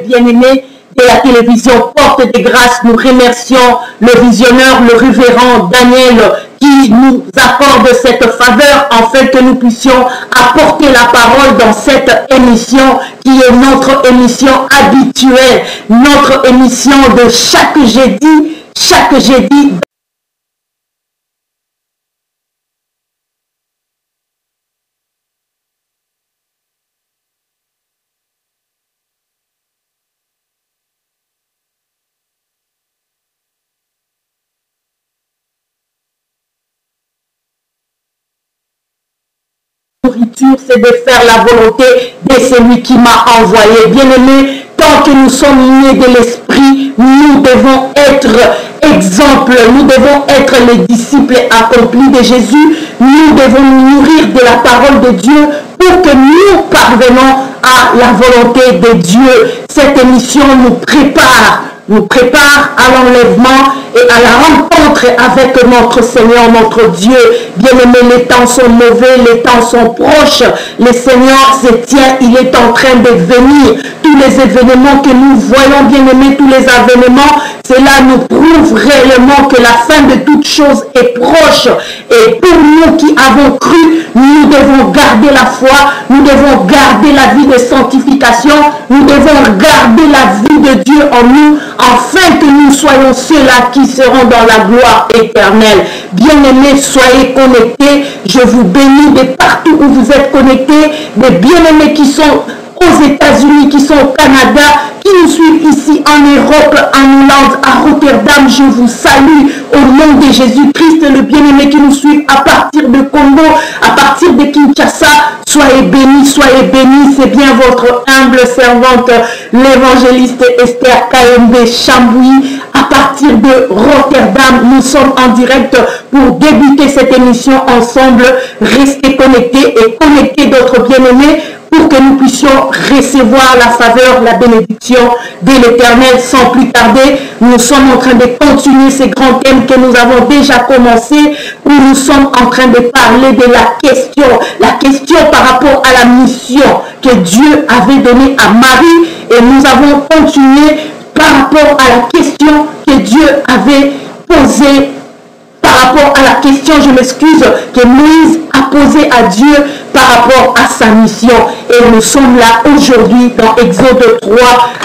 bien-aimés de la télévision Porte des Grâces. Nous remercions le visionneur, le révérend Daniel, qui nous accorde cette faveur afin que nous puissions apporter la parole dans cette émission qui est notre émission habituelle, notre émission de chaque jeudi. C'est de faire la volonté de celui qui m'a envoyé. Bien-aimés, tant que nous sommes nés de l'Esprit, nous devons être exemple, nous devons être les disciples accomplis de Jésus. Nous devons nous nourrir de la parole de Dieu pour que nous parvenons à la volonté de Dieu. Cette émission nous prépare à l'enlèvement et à la rencontre avec notre Seigneur, notre Dieu. Bien-aimés, les temps sont mauvais, les temps sont proches. Le Seigneur se tient, il est en train de venir. Tous les événements que nous voyons, bien-aimés, tous les événements, cela nous prouve réellement que la fin de toutes choses est proche. Et pour nous qui avons cru, nous devons garder la foi, nous devons garder la vie de sanctification, nous devons garder la vie de Dieu en nous, afin que nous soyons ceux-là qui seront dans la gloire éternelle. Bien-aimés, soyez connectés. Je vous bénis de partout où vous êtes connectés. Des bien-aimés qui sont aux États-Unis, qui sont au Canada, qui nous suivent ici en Europe, en Hollande, à Rotterdam. Je vous salue au nom de Jésus-Christ, le bien-aimé qui nous suit à partir de Congo, à partir de Kinshasa. Soyez bénis, c'est bien votre humble servante, l'évangéliste Esther KMB Chambouy. À partir de Rotterdam, nous sommes en direct pour débuter cette émission ensemble. Restez connectés et connectez d'autres bien-aimés pour que nous puissions recevoir la faveur, la bénédiction de l'Éternel. Sans plus tarder, nous sommes en train de continuer ces grands thèmes que nous avons déjà commencé, où nous sommes en train de parler de la question par rapport à la mission que Dieu avait donnée à Marie, et nous avons continué par rapport à la question que Dieu avait posée, par rapport à la question, que Moïse a posée à Dieu par rapport à sa mission. Et nous sommes là aujourd'hui dans Exode 3.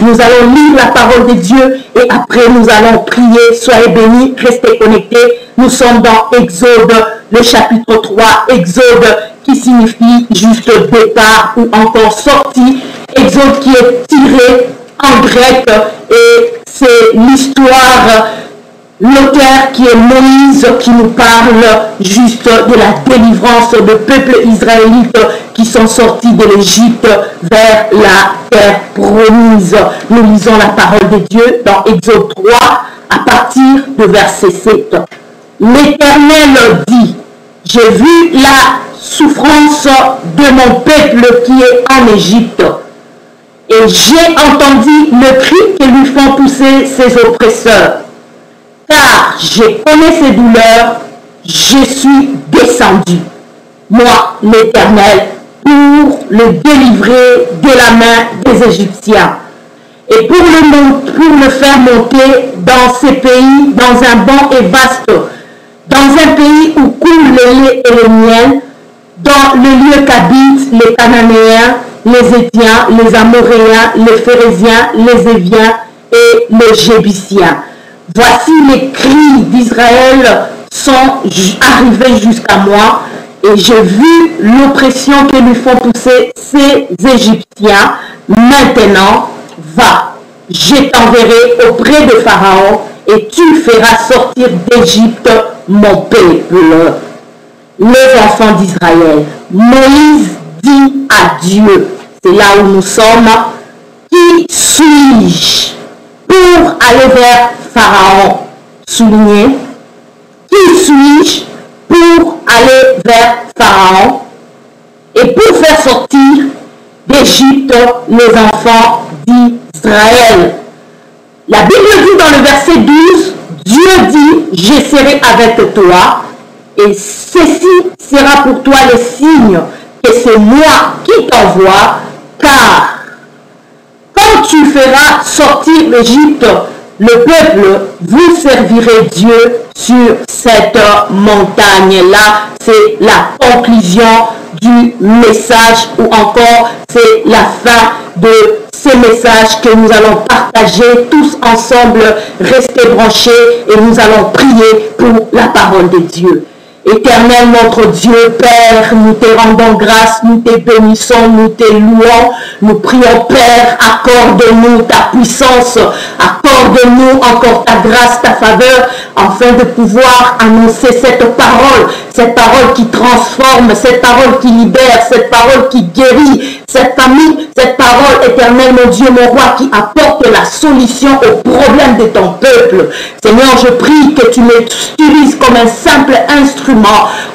Nous allons lire la parole de Dieu et après nous allons prier. Soyez bénis, restez connectés. Nous sommes dans Exode, le chapitre 3. Exode qui signifie juste départ ou encore sortie. Exode qui est tiré en grec et c'est l'histoire. L'auteur qui est Moïse qui nous parle juste de la délivrance de peuple israélite qui sont sortis de l'Égypte vers la terre promise. Nous lisons la parole de Dieu dans Exode 3 à partir de verset 7. L'Éternel dit, j'ai vu la souffrance de mon peuple qui est en Égypte et j'ai entendu le cri que lui font pousser ses oppresseurs. Car je connais ses douleurs, je suis descendu, moi l'Éternel, pour le délivrer de la main des Égyptiens, et pour le faire monter dans ces pays, dans un bon et vaste, dans un pays où coule le lait et le miel, dans le lieu qu'habitent les Cananéens, les Héthiens, les Amoréens, les Phérésiens, les Éviens et les Jébusiens. Voici les cris d'Israël sont arrivés jusqu'à moi et j'ai vu l'oppression que lui font pousser ces Égyptiens. Maintenant, va, je t'enverrai auprès de Pharaon et tu feras sortir d'Égypte mon peuple, les enfants d'Israël. Moïse dit à Dieu, c'est là où nous sommes, qui suis-je pour aller vers Pharaon? Souligné, qui suis-je pour aller vers Pharaon et pour faire sortir d'Égypte les enfants d'Israël? La Bible dit dans le verset 12, Dieu dit, je serai avec toi et ceci sera pour toi le signe que c'est moi qui t'envoie, car comme quand tu feras sortir l'Égypte, le peuple, vous servirez Dieu sur cette montagne-là. C'est la conclusion du message, ou encore c'est la fin de ces messages que nous allons partager tous ensemble. Restez branchés et nous allons prier pour la parole de Dieu. Éternel notre Dieu, Père, nous te rendons grâce, nous te bénissons, nous te louons. Nous prions, Père, accorde-nous ta puissance, accorde-nous encore ta grâce, ta faveur, afin de pouvoir annoncer cette parole qui transforme, cette parole qui libère, cette parole qui guérit, cette parole, éternel, mon Dieu, mon roi, qui apporte la solution aux problèmes de ton peuple. Seigneur, je prie que tu m'utilises comme un simple instrument.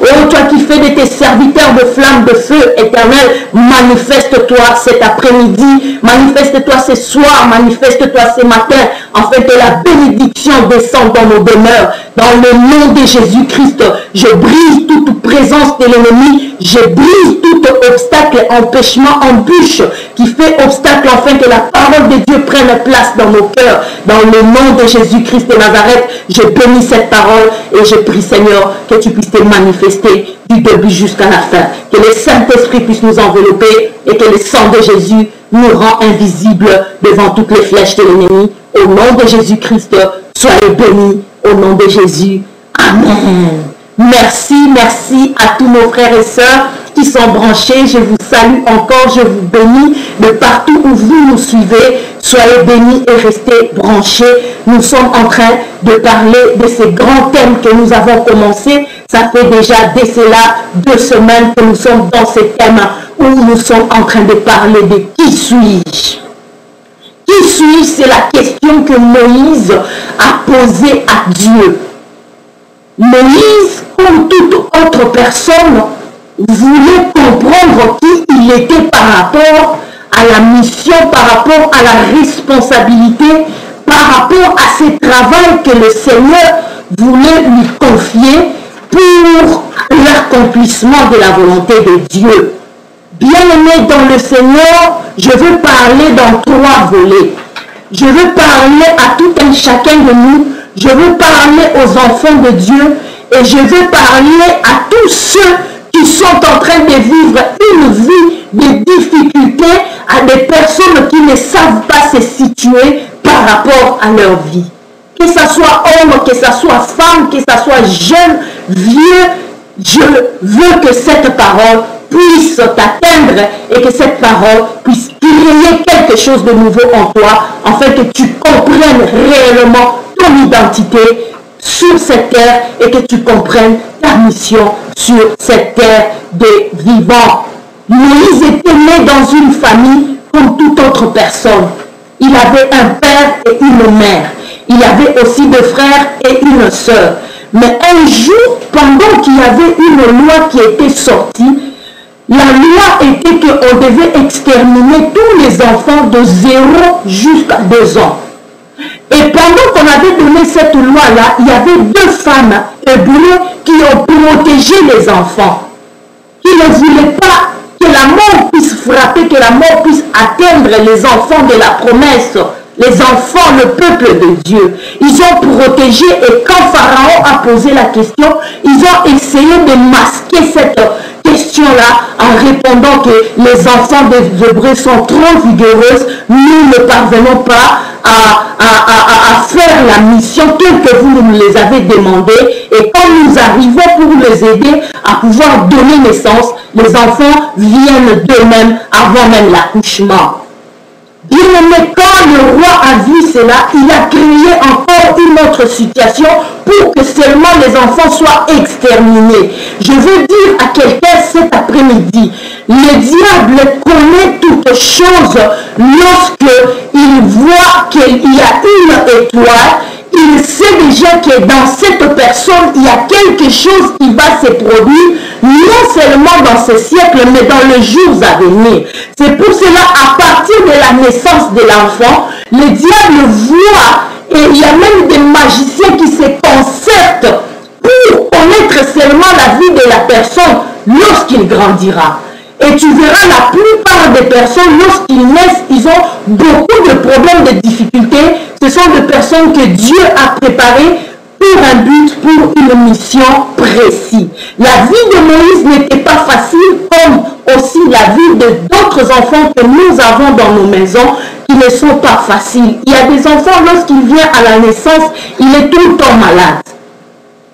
Oh, toi qui fais de tes serviteurs de flammes de feu, éternel, manifeste-toi cet après-midi, manifeste-toi ce soir, manifeste-toi ce matin, afin que la bénédiction descende dans nos demeures. Dans le nom de Jésus-Christ, je brise toute présence de l'ennemi, je brise tout obstacle, empêchement, embûche qui fait obstacle, afin que la parole de Dieu prenne place dans nos cœurs. Dans le nom de Jésus-Christ de Nazareth, je bénis cette parole et je prie, Seigneur, que tu puisses te manifester du début jusqu'à la fin. Que le Saint-Esprit puisse nous envelopper et que le sang de Jésus nous rend invisibles devant toutes les flèches de l'ennemi. Au nom de Jésus-Christ, soyez bénis. Au nom de Jésus. Amen. Merci, merci à tous nos frères et sœurs qui sont branchés. Je vous salue encore, je vous bénis de partout où vous nous suivez. Soyez bénis et restez branchés. Nous sommes en train de parler de ces grands thèmes que nous avons commencé. Ça fait déjà dès cela 2 semaines que nous sommes dans ces thèmes où nous sommes en train de parler de qui suis-je. Qui suis-je? C'est la question que Moïse a posée à Dieu. Moïse, comme toute autre personne, voulait comprendre qui il était par rapport à la mission, par rapport à la responsabilité, par rapport à ce travail que le Seigneur voulait lui confier pour l'accomplissement de la volonté de Dieu. Bien-aimés dans le Seigneur, je veux parler dans 3 volets. Je veux parler à tout un chacun de nous. Je veux parler aux enfants de Dieu. Et je veux parler à tous ceux qui sont en train de vivre une vie de difficultés, à des personnes qui ne savent pas se situer par rapport à leur vie. Que ce soit homme, que ce soit femme, que ce soit jeune, vieux, je veux que cette parole puisse t'atteindre et que cette parole puisse créer quelque chose de nouveau en toi, afin que tu comprennes réellement ton identité sur cette terre et que tu comprennes ta mission sur cette terre des vivants. Moïse était né dans une famille comme toute autre personne. Il avait un père et une mère. Il avait aussi 2 frères et une sœur. Mais un jour, pendant qu'il y avait une loi qui était sortie, la loi était qu'on devait exterminer tous les enfants de 0 jusqu'à 2 ans. Et pendant qu'on avait donné cette loi-là, il y avait 2 femmes hébreues qui ont protégé les enfants, qui ne voulaient pas que la mort puisse frapper, que la mort puisse atteindre les enfants de la promesse, les enfants, le peuple de Dieu. Ils ont protégé, et quand Pharaon a posé la question, ils ont essayé de masquer cette question-là en répondant que les enfants des Hébreux sont trop vigoureuses, nous ne parvenons pas à faire la mission telle que vous nous les avez demandé, et quand nous arrivons pour les aider à pouvoir donner naissance, les enfants viennent d'eux-mêmes avant même l'accouchement. Bien aimé, quand le roi a vu cela, il a créé encore une autre situation pour que seulement les enfants soient exterminés. Je veux dire à quelqu'un cet après-midi, le diable connaît toutes choses lorsqu'il voit qu'il y a une étoile. Il sait déjà que dans cette personne, il y a quelque chose qui va se produire, non seulement dans ce siècle, mais dans les jours à venir. C'est pour cela, à partir de la naissance de l'enfant, le diable voit, et il y a même des magiciens qui se concertent pour connaître seulement la vie de la personne lorsqu'il grandira. Et Et tu verras la plupart des personnes, lorsqu'ils naissent, ils ont beaucoup de problèmes, de difficultés. Ce sont des personnes que Dieu a préparées pour un but, pour une mission précise. La vie de Moïse n'était pas facile, comme aussi la vie de d'autres enfants que nous avons dans nos maisons, qui ne sont pas faciles. Il y a des enfants, lorsqu'il vient à la naissance, il est tout le temps malade.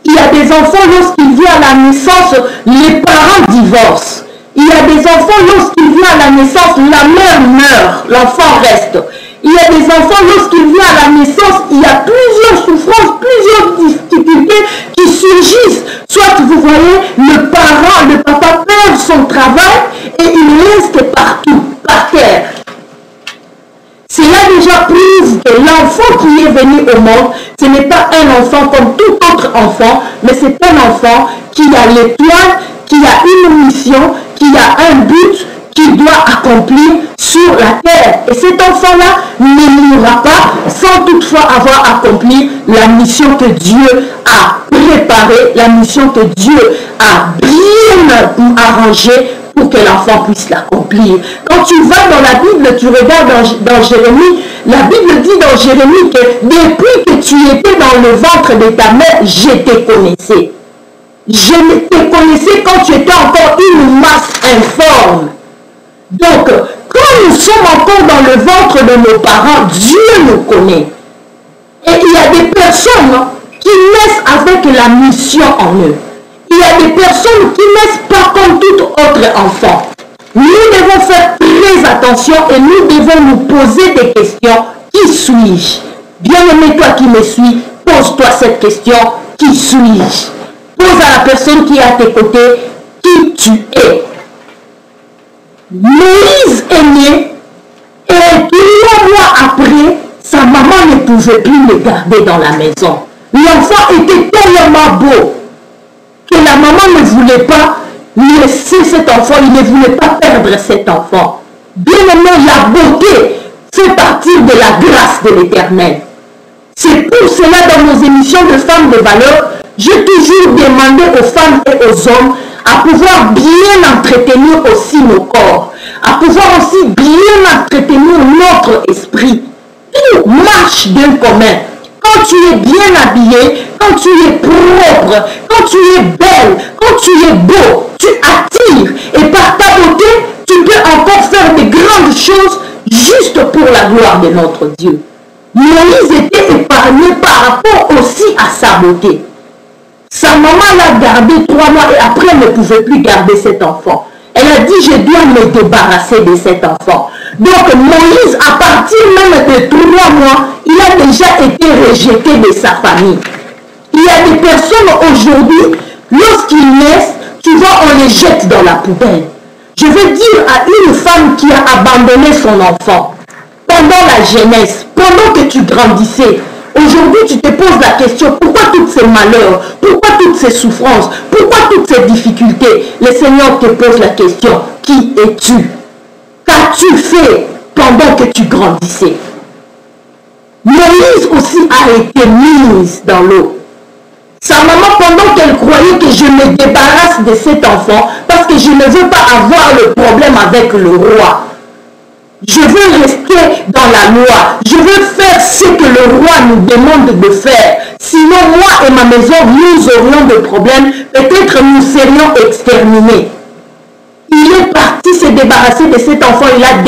Il y a des enfants, lorsqu'il vient à la naissance, les parents divorcent. Il y a des enfants, lorsqu'il vient à la naissance, la mère meurt, l'enfant reste. Il y a des enfants, lorsqu'il vient à la naissance, il y a plusieurs souffrances, plusieurs difficultés qui surgissent. Soit vous voyez, le parent, le papa perd son travail et il reste partout, par terre. Cela déjà prouve que l'enfant qui est venu au monde, ce n'est pas un enfant comme tout autre enfant, mais c'est un enfant qui a l'étoile, qui a une mission, qui a un but, qu'il doit accomplir sur la terre. Et cet enfant-là ne mourra pas sans toutefois avoir accompli la mission que Dieu a préparée, la mission que Dieu a bien arrangée pour que l'enfant puisse l'accomplir. Quand tu vas dans la Bible, tu regardes dans Jérémie, la Bible dit dans Jérémie que depuis que tu étais dans le ventre de ta mère, je te connaissais. Je te connaissais quand tu étais encore une masse informe. Donc, quand nous sommes encore dans le ventre de nos parents, Dieu nous connaît. Et il y a des personnes qui naissent avec la mission en eux. Il y a des personnes qui naissent pas comme tout autre enfant. Nous devons faire très attention et nous devons nous poser des questions. Qui suis-je? Bien-aimé, toi qui me suis, pose-toi cette question. Qui suis-je? Pose à la personne qui est à tes côtés qui tu es. Moïse est né et 3 mois après, sa maman ne pouvait plus le garder dans la maison. L'enfant était tellement beau que la maman ne voulait pas laisser cet enfant, il ne voulait pas perdre cet enfant. Bien aimé, la beauté fait partie de la grâce de l'Éternel. C'est pour cela dans nos émissions de femmes de valeur, j'ai toujours demandé aux femmes et aux hommes à pouvoir bien entretenir aussi nos corps, à pouvoir aussi bien entretenir notre esprit. Tout marche d'un commun. Quand tu es bien habillé, quand tu es propre, quand tu es belle, quand tu es beau, tu attires. Et par ta beauté, tu peux encore faire de grandes choses juste pour la gloire de notre Dieu. Moïse était épargné par rapport aussi à sa beauté. Sa maman l'a gardé 3 mois et après elle ne pouvait plus garder cet enfant. Elle a dit, je dois me débarrasser de cet enfant. Donc Moïse, à partir même de 3 mois, il a déjà été rejeté de sa famille. Il y a des personnes aujourd'hui, lorsqu'ils naissent, tu vois, on les jette dans la poubelle. Je veux dire à une femme qui a abandonné son enfant pendant la jeunesse, pendant que tu grandissais, aujourd'hui, tu te poses la question, pourquoi tous ces malheurs, pourquoi toutes ces souffrances, pourquoi toutes ces difficultés? Le Seigneur te pose la question, qui es-tu? Qu'as-tu fait pendant que tu grandissais? Moïse aussi a été mise dans l'eau. Sa maman, pendant qu'elle croyait que je me débarrasse de cet enfant, parce que je ne veux pas avoir le problème avec le roi. Je veux rester dans la loi. Je veux faire ce que le roi nous demande de faire. Sinon, moi et ma maison, nous aurions des problèmes. Peut-être nous serions exterminés. Il est parti se débarrasser de cet enfant. Il l'a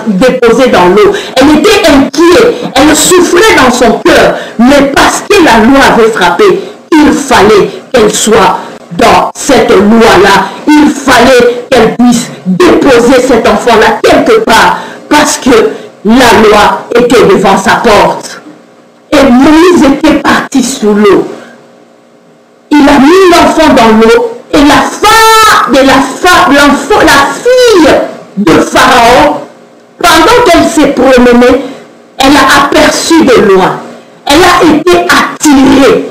déposé dans l'eau. Elle était inquiète. Elle souffrait dans son cœur. Mais parce que la loi avait frappé, il fallait qu'elle soit dans cette loi-là. Il fallait qu'elle puisse déposer cet enfant-là quelque part. Parce que la loi était devant sa porte. Et Moïse était parti sous l'eau. Il a mis l'enfant dans l'eau. Et la fille de Pharaon, pendant qu'elle s'est promenée, elle a aperçu de loin. Elle a été attirée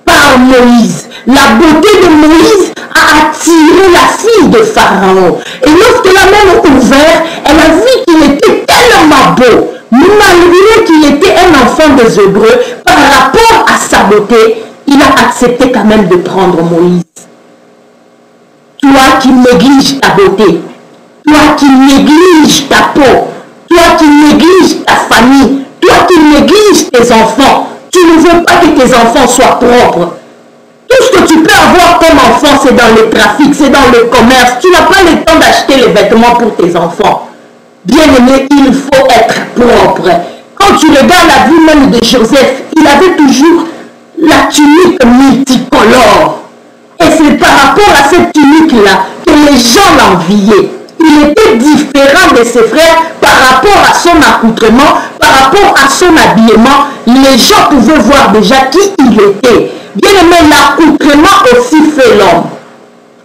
par Moïse. La beauté de Moïse a attiré la fille de Pharaon. Et lorsqu'elle a même ouvert, elle a vu qu'il était tellement beau, malgré qu'il était un enfant des Hébreux, par rapport à sa beauté, il a accepté quand même de prendre Moïse. Toi qui négliges ta beauté, toi qui négliges ta peau, toi qui négliges ta famille, toi qui négliges tes enfants, tu ne veux pas que tes enfants soient propres. Tout ce que tu peux avoir comme enfant, c'est dans le trafic, c'est dans le commerce. Tu n'as pas le temps d'acheter les vêtements pour tes enfants. Bien-aimé, il faut être propre. Quand tu regardes la vie même de Joseph, il avait toujours la tunique multicolore. Et c'est par rapport à cette tunique-là que les gens l'enviaient. Il était différent de ses frères par rapport à son accoutrement, par rapport à son habillement. Les gens pouvaient voir déjà qui il était. Bien aimé, l'accoutrement aussi fait l'homme.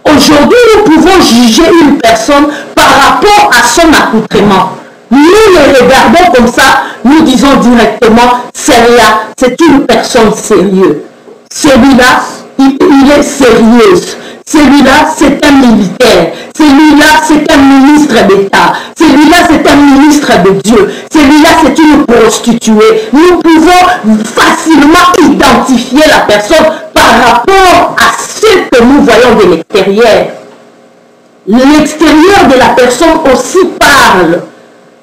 Aujourd'hui, nous pouvons juger une personne par rapport à son accoutrement. Nous le regardons comme ça, nous disons directement, celle-là, c'est une personne sérieuse. Celui-là, il est sérieuse. Celui-là, c'est un militaire. Celui-là, c'est un ministre d'État. Celui-là, c'est un ministre de Dieu. Celui-là, c'est une prostituée. Nous pouvons facilement identifier la personne par rapport à ce que nous voyons de l'extérieur. L'extérieur de la personne aussi parle.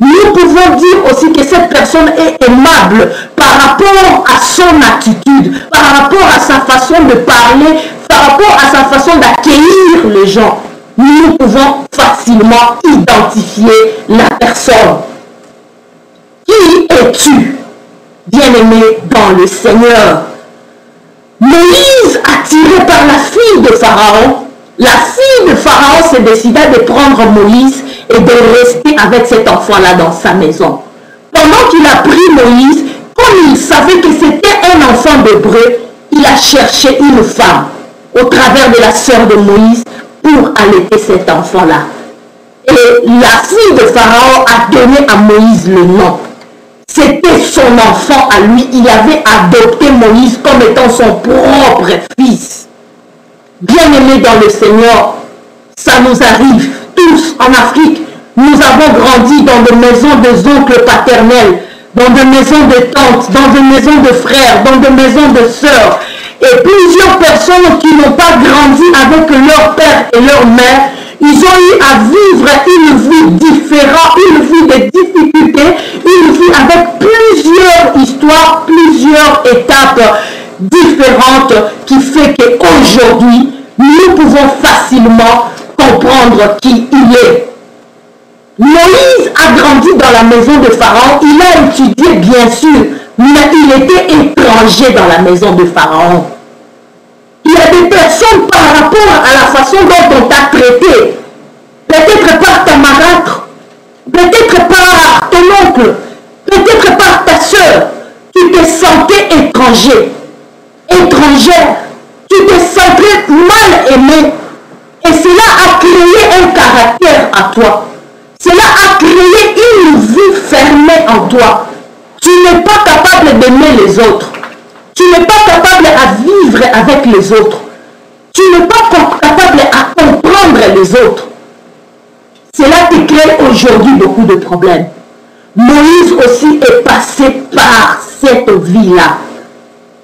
Nous pouvons dire aussi que cette personne est aimable par rapport à son attitude, par rapport à sa façon de parler, par rapport à sa façon d'accueillir les gens. Nous pouvons facilement identifier la personne. Qui es-tu, bien-aimé dans le Seigneur? Moïse, attiré par la fille de Pharaon, la fille de Pharaon se décida de prendre Moïse et de rester avec cet enfant-là dans sa maison. Pendant qu'il a pris Moïse, comme il savait que c'était un enfant d'hébreu, il a cherché une femme au travers de la sœur de Moïse pour allaiter cet enfant-là. Et la fille de Pharaon a donné à Moïse le nom. C'était son enfant à lui. Il avait adopté Moïse comme étant son propre fils. Bien-aimés dans le Seigneur, ça nous arrive tous en Afrique. Nous avons grandi dans des maisons des oncles paternels, dans des maisons de tantes, dans des maisons de frères, dans des maisons de sœurs. Et plusieurs personnes qui n'ont pas grandi avec leur père et leur mère, ils ont eu à vivre une vie différente, une vie de difficultés, une vie avec plusieurs histoires, plusieurs étapes différentes qui fait qu'aujourd'hui, nous pouvons facilement comprendre qui il est. Moïse a grandi dans la maison de Pharaon, il a étudié bien sûr, mais il était étranger dans la maison de Pharaon. Il y a des personnes par rapport à la façon dont on t'a traité, peut-être par ta marâtre, peut-être par ton oncle, peut-être par ta soeur, tu te sentais étranger, étrangère, tu te sentais mal aimé, et cela a créé un caractère à toi. Cela a créé une vie fermée en toi. Tu n'es pas capable d'aimer les autres. Tu n'es pas capable à vivre avec les autres. Tu n'es pas capable à comprendre les autres. Cela te crée aujourd'hui beaucoup de problèmes. Moïse aussi est passé par cette vie-là.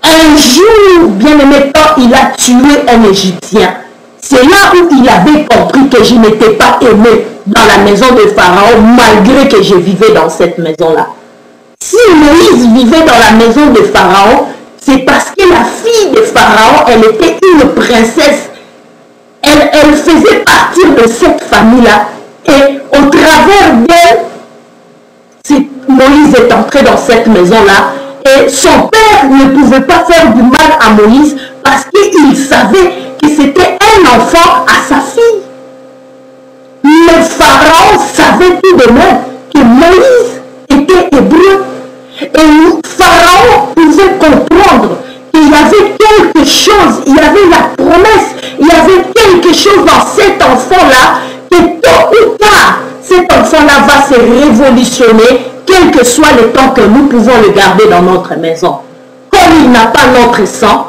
Un jour, bien aimé, quand il a tué un Égyptien, c'est là où il avait compris que je n'étais pas aimé dans la maison de Pharaon, malgré que je vivais dans cette maison-là. Si Moïse vivait dans la maison de Pharaon, c'est parce que la fille de Pharaon, elle était une princesse. Elle faisait partie de cette famille-là. Et au travers d'elle, Moïse est entré dans cette maison-là. Et son père ne pouvait pas faire du mal à Moïse parce qu'il savait que c'était un enfant à sa fille. Mais Pharaon savait tout de même que Moïse était hébreu. Et Pharaon pouvait comprendre qu'il y avait quelque chose, il y avait la promesse, il y avait quelque chose dans cet enfant-là, que tôt ou tard, cet enfant-là va se révolutionner, quel que soit le temps que nous pouvons le garder dans notre maison. Comme il n'a pas notre sang,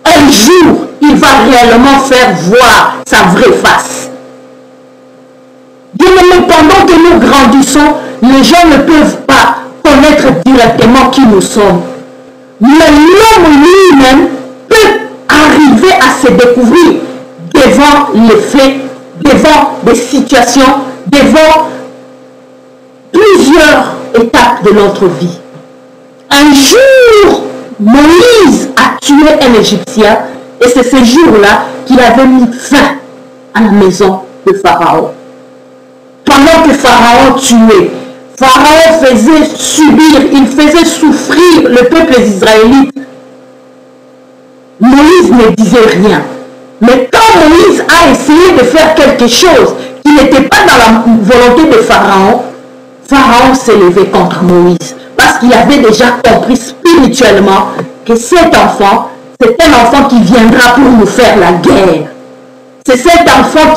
un jour, il va réellement faire voir sa vraie face. Bien aimé, pendant que nous grandissons, les gens ne peuvent pas connaître directement qui nous sommes. Mais l'homme lui-même peut arriver à se découvrir devant les faits, devant des situations, devant plusieurs étapes de notre vie. Un jour, Moïse a tué un Égyptien et c'est ce jour-là qu'il avait mis fin à la maison de Pharaon. Pendant que Pharaon tuait, Pharaon faisait subir, il faisait souffrir le peuple israélite. Moïse ne disait rien. Mais quand Moïse a essayé de faire quelque chose qui n'était pas dans la volonté de Pharaon, Pharaon s'est levé contre Moïse. Parce qu'il avait déjà compris spirituellement que cet enfant, c'est un enfant qui viendra pour nous faire la guerre. C'est cet enfant,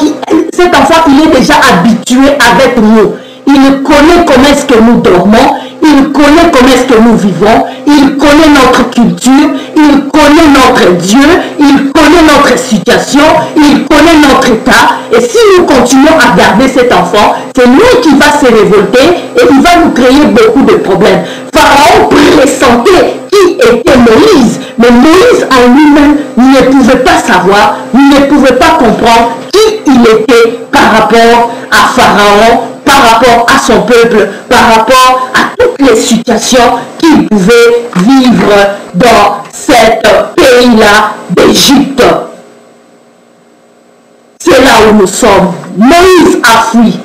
il est déjà habitué avec nous. Il connaît comment est-ce que nous dormons, il connaît comment est-ce que nous vivons, il connaît notre culture, il connaît notre Dieu, il connaît notre situation, il connaît notre état. Et si nous continuons à garder cet enfant, c'est lui qui va se révolter et il va nous créer beaucoup de problèmes. Pharaon pressentait qui était Moïse, mais Moïse en lui-même ne pouvait pas savoir, ne pouvait pas comprendre qui il était par rapport à Pharaon, par rapport à son peuple, par rapport à toutes les situations qu'il pouvait vivre dans cet pays-là d'Égypte. C'est là où nous sommes. Moïse a fui,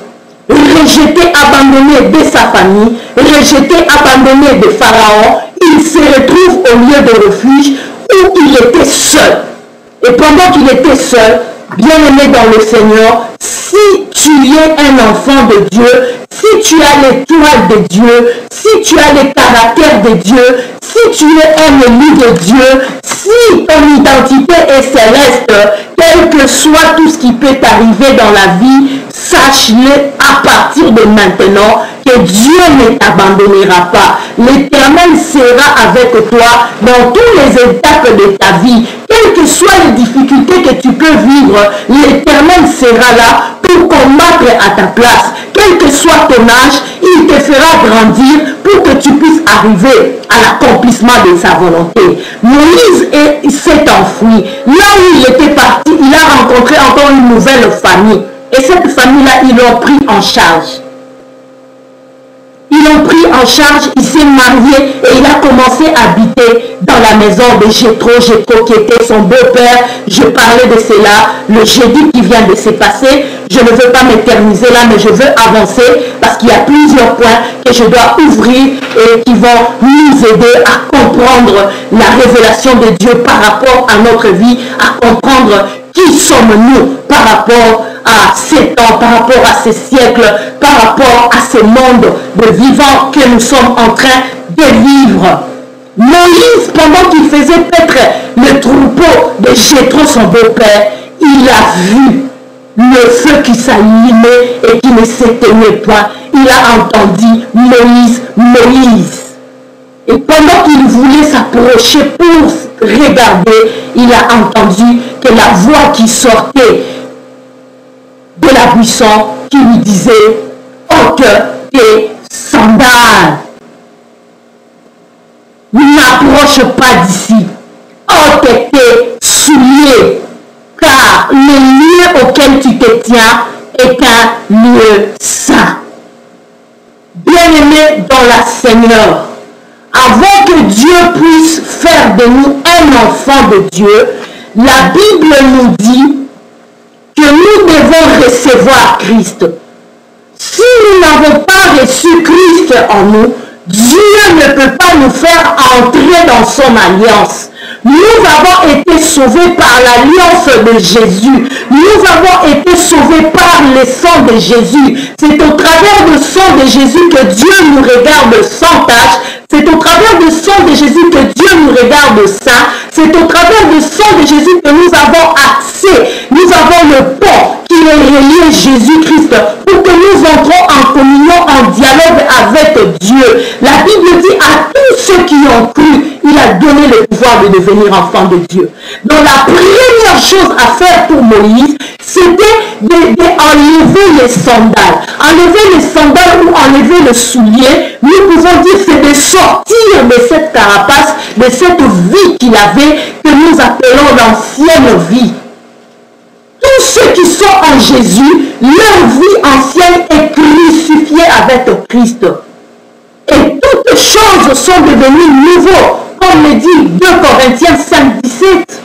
rejeté, abandonné de sa famille, rejeté, abandonné de Pharaon. Il se retrouve au lieu de refuge où il était seul. Et pendant qu'il était seul, bien-aimé dans le Seigneur, si tu es un enfant de Dieu, si tu as l'étoile de Dieu, si tu as le caractère de Dieu, si tu es un élu de Dieu, si ton identité est céleste, quel que soit tout ce qui peut t'arriver dans la vie, sache-le à partir de maintenant que Dieu ne t'abandonnera pas. L'Éternel sera avec toi dans toutes les étapes de ta vie. Quelles que soient les difficultés que tu peux vivre, l'Éternel sera là pour combattre à ta place. Quel que soit ton âge, il te fera grandir pour que tu puisses arriver à l'accomplissement de sa volonté. Moïse s'est enfoui. Là où il était parti, il a rencontré encore une nouvelle famille. Et cette famille-là, ils l'ont pris en charge. Ils l'ont pris en charge, il s'est marié et il a commencé à habiter dans la maison de Jéthro. Jéthro qui était son beau-père. Je parlais de cela le jeudi qui vient de se passer. Je ne veux pas m'éterniser là, mais je veux avancer parce qu'il y a plusieurs points que je dois ouvrir et qui vont nous aider à comprendre la révélation de Dieu par rapport à notre vie, à comprendre qui sommes-nous par rapport à ces temps, par rapport à ces siècles, par rapport à ce monde de vivants que nous sommes en train de vivre. Moïse, pendant qu'il faisait paître le troupeau de Jéthro, son beau-père, il a vu le feu qui s'allumait et qui ne s'éteignait point. Il a entendu Moïse, Moïse. Et pendant qu'il voulait s'approcher pour regarder, il a entendu que la voix qui sortait de la buisson qui lui disait « ôte tes sandales, n'approche pas d'ici, ôte tes souliers, car le lieu auquel tu te tiens est un lieu saint. » Bien-aimés dans la Seigneur, avant que Dieu puisse faire de nous un enfant de Dieu, la Bible nous dit que nous devons recevoir Christ. Si nous n'avons pas reçu Christ en nous, Dieu ne peut pas nous faire entrer dans son alliance. Nous avons été sauvés par l'alliance de Jésus. Nous avons été sauvés par le sang de Jésus. C'est au travers du sang de Jésus que Dieu nous regarde sans tache. C'est au travers du sang de Jésus que Dieu nous regarde saint. C'est au travers du sang de Jésus que nous avons accès. Nous avons le pont qui est relié Jésus-Christ pour que nous entrons en communion, en dialogue avec Dieu. La Bible dit à tous ceux qui ont cru, il a donné le pouvoir de devenir enfant de Dieu. Donc la première chose à faire pour Moïse, c'était d'enlever les sandales. Enlever les sandales ou enlever le soulier, nous pouvons dire c'est de sortir de cette carapace, de cette vie qu'il avait, que nous appelons l'ancienne vie. Tout ceux qui sont en Jésus, leur vie ancienne est crucifiée avec Christ. Et toutes choses sont devenues nouvelles, comme le dit 2 Corinthiens 5, 17.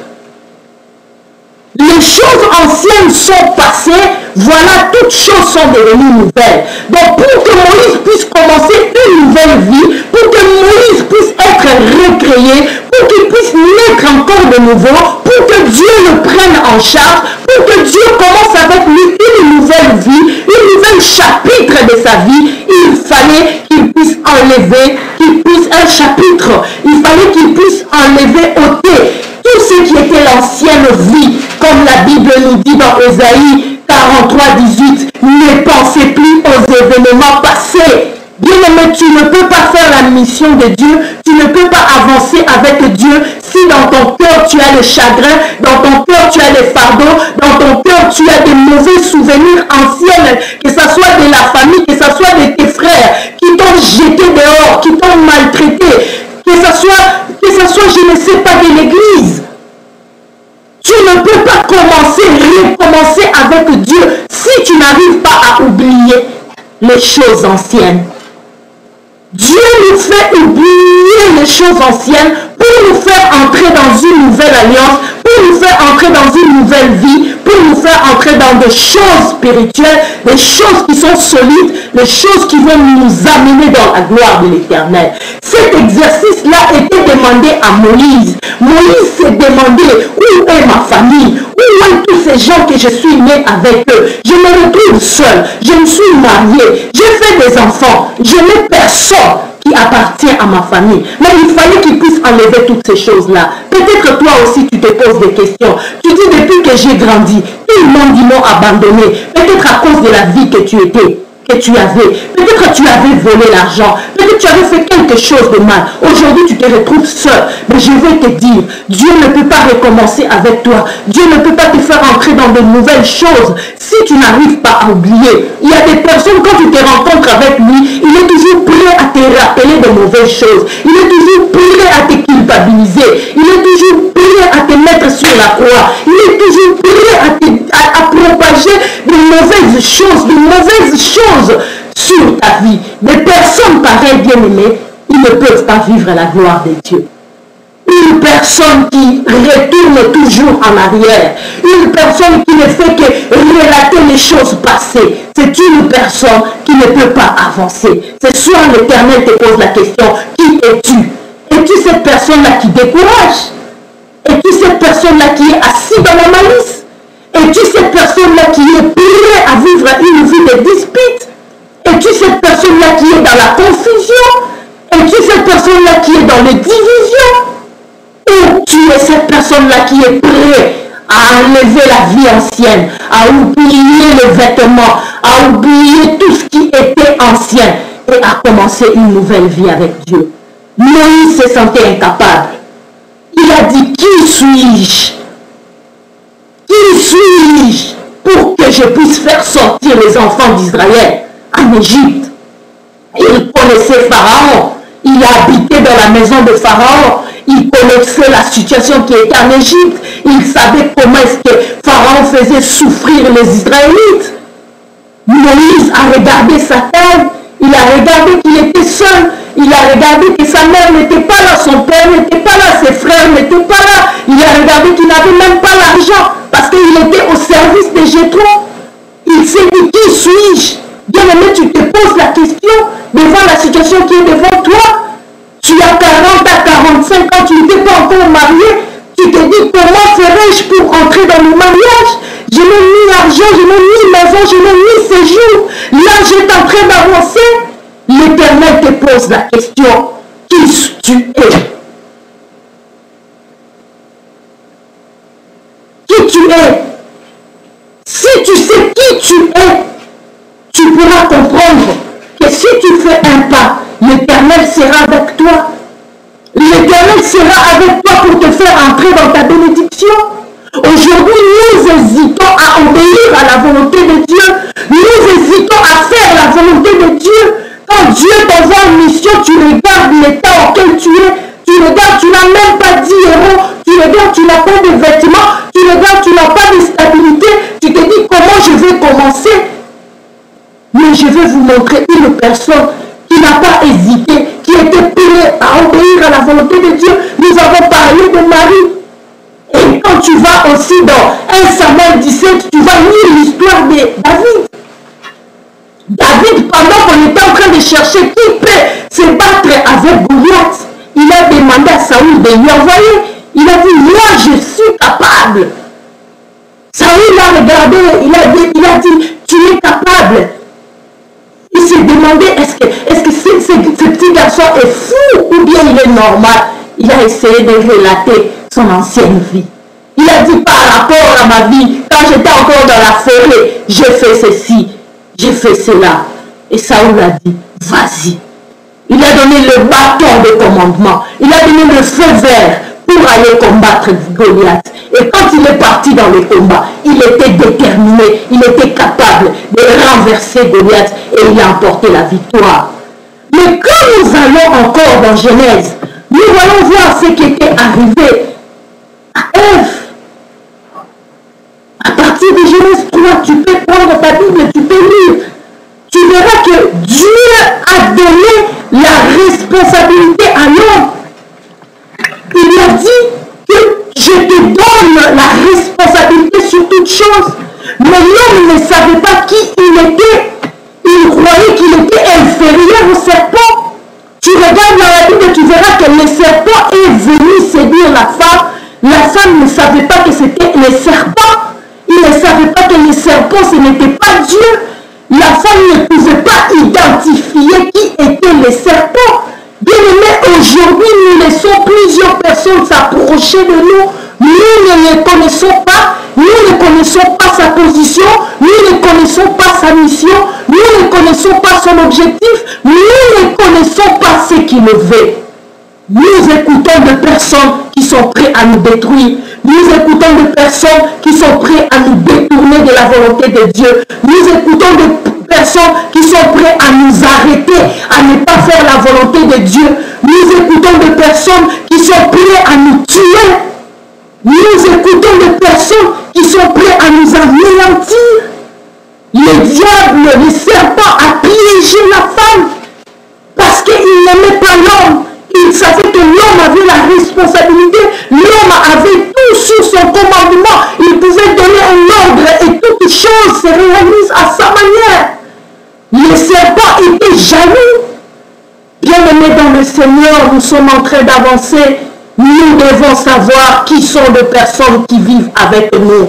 Les choses anciennes sont passées, voilà, toutes choses sont devenues nouvelles. Donc pour que Moïse puisse commencer une nouvelle vie, pour que Moïse puisse être recréé, pour qu'il puisse naître encore de nouveau, pour que Dieu le prenne en charge, pour que Dieu commence avec lui une nouvelle vie, un nouvel chapitre de sa vie, il fallait qu'il puisse enlever, un chapitre, il fallait qu'il puisse enlever, ôter tout ce qui était l'ancienne vie, comme la Bible nous dit dans Ésaïe 43, 18, ne pensez plus aux événements passés. Bien-aimé, tu ne peux pas faire la mission de Dieu, tu ne peux pas avancer avec Dieu si dans ton cœur tu as le chagrin, dans ton cœur tu as les fardeaux, dans ton cœur tu as des mauvais souvenirs anciens, que ce soit de la famille, que ce soit de tes frères qui t'ont jeté dehors, qui t'ont maltraité, que ce soit, je ne sais pas, de l'église. Tu ne peux pas recommencer avec Dieu si tu n'arrives pas à oublier les choses anciennes. Dieu nous fait oublier les choses anciennes pour nous faire entrer dans une nouvelle alliance, pour nous faire entrer dans une nouvelle vie, pour nous faire entrer dans des choses spirituelles, des choses qui sont solides, des choses qui vont nous amener dans la gloire de l'Éternel. Cet exercice-là était demandé à Moïse. Moïse s'est demandé, où est ma famille? Où sont tous ces gens que je suis né avec eux? Je me retrouve seul, je me suis marié, j'ai fait des enfants, je n'ai personne qui appartient à ma famille. Mais il fallait qu'il puisse enlever toutes ces choses-là. Peut-être toi aussi tu te poses des questions. Tu dis depuis que j'ai grandi, tout le monde ils m'ont abandonné. Peut-être à cause de la vie que tu avais. Peut-être tu avais volé l'argent. Peut-être tu avais fait quelque chose de mal. Aujourd'hui tu te retrouves seul. Mais je vais te dire, Dieu ne peut pas recommencer avec toi. Dieu ne peut pas te faire entrer dans de nouvelles choses si tu n'arrives pas à oublier. Il y a des personnes, quand tu te rencontres avec lui, il est toujours prêt à te rappeler de mauvaises choses. Il est toujours prêt à te culpabiliser. Il est toujours prêt à te mettre sur la croix. Il est toujours prêt à propager de mauvaises choses sur ta vie. Des personnes pareilles, bien-aimées, ils ne peuvent pas vivre la gloire de Dieu. Une personne qui retourne toujours en arrière, une personne qui ne fait que relater les choses passées, c'est une personne qui ne peut pas avancer. C'est soit l'Éternel te pose la question, qui es-tu? Es-tu cette personne-là qui décourage? Es-tu cette personne-là qui est assise dans la malice? Es-tu cette personne-là qui est prête à vivre une vie de dispute? Es-tu cette personne-là qui est dans la confusion? Es-tu cette personne-là qui est dans les divisions? Ou tu es cette personne-là qui est prête à enlever la vie ancienne, à oublier les vêtements, à oublier tout ce qui était ancien et à commencer une nouvelle vie avec Dieu? Moïse se sentait incapable. Il a dit, qui suis-je? Qui suis-je pour que je puisse faire sortir les enfants d'Israël en Égypte? Il connaissait Pharaon. Il a habité dans la maison de Pharaon. Il connaissait la situation qui était en Égypte. Il savait comment est-ce que Pharaon faisait souffrir les Israélites. Moïse a regardé sa taille. Il a regardé qu'il était seul. Il a regardé que sa mère n'était pas là, son père n'était pas là, ses frères n'étaient pas là. Il a regardé qu'il n'avait même pas l'argent parce qu'il était au service de Jéthro. Il s'est dit, qui suis-je? Bien-aimé, tu te poses la question devant la situation qui est devant toi. Tu as 40 à 45 ans, tu n'étais pas encore marié. Tu te dis, comment ferais-je pour entrer dans le mariage? Je n'ai ni argent, je n'ai ni maison, je n'ai ni séjour. Là, j'étais en train d'avancer. L'Éternel te pose la question, qui tu es? Qui tu es? Si tu sais qui tu es, tu pourras comprendre que si tu fais un pas, l'Éternel sera avec toi. L'Éternel sera avec toi pour te faire entrer dans ta bénédiction. Aujourd'hui, nous hésitons à obéir à la volonté de Dieu. Nous hésitons à faire la volonté de Dieu. Quand Dieu t'envoie en mission, tu regardes l'état auquel tu es. Tu regardes, tu n'as même pas 10 euros. Tu regardes, tu n'as pas de vêtements. Tu regardes, tu n'as pas de stabilité. Tu te je vais commencer, mais je vais vous montrer une personne qui n'a pas hésité, qui était prête à obéir à la volonté de Dieu. Nous avons parlé de Marie. Et quand tu vas aussi dans 1 Samuel 17, tu vas lire l'histoire de David. David, pendant qu'on était en train de chercher qui peut se battre avec Goliath, il a demandé à Saül de lui envoyer. Il a dit, moi je suis capable. Saül l'a regardé, il a dit, tu es capable. Il s'est demandé, est-ce que ce petit garçon est fou ou bien il est normal? Il a essayé de relater son ancienne vie. Il a dit, par rapport à ma vie, quand j'étais encore dans la forêt, j'ai fait ceci, j'ai fait cela. Et Saül a dit, vas-y. Il a donné le bâton de commandement. Il a donné le feu vert pour aller combattre Goliath. Et quand il est parti dans le combat, il était déterminé, il était capable de renverser Goliath et il a emporté la victoire. Mais quand nous allons encore dans Genèse, nous allons voir ce qui était arrivé à Ève. À partir de Genèse 3, tu peux prendre ta Bible, tu peux lire. Tu verras que Dieu a donné la responsabilité à l'homme. Il lui a dit que je te donne la responsabilité sur toute chose. Mais l'homme ne savait pas qui il était. Il croyait qu'il était inférieur au serpent. Tu regardes dans la Bible et tu verras que le serpent est venu séduire la femme. La femme ne savait pas que c'était le serpent. Il ne savait pas que le serpent, ce n'était pas Dieu. La femme ne pouvait pas identifier qui était le serpent. Bien aimé, aujourd'hui, nous laissons plusieurs personnes s'approcher de nous. Nous ne les connaissons pas. Nous ne connaissons pas sa position. Nous ne connaissons pas sa mission. Nous ne connaissons pas son objectif. Nous ne connaissons pas ce qu'il veut. Nous écoutons de personnes qui sont prêtes à nous détruire. Nous écoutons de personnes qui sont prêtes à nous détourner de la volonté de Dieu. Nous écoutons de personnes qui sont prêtes à nous arrêter, à ne pas faire la volonté de Dieu. Nous écoutons de personnes qui sont prêtes à nous tuer. Nous écoutons de personnes qui sont prêtes à nous anéantir. Le diable, le serpent a piégé la femme parce qu'il n'aimait pas l'homme. Il savait que l'homme avait la responsabilité. L'homme avait tout sous son commandement. Il pouvait donner un ordre et toutes choses se réalisent à sa manière. Le serpent était jaloux. Bien-aimés dans le Seigneur, nous sommes en train d'avancer. Nous devons savoir qui sont les personnes qui vivent avec nous.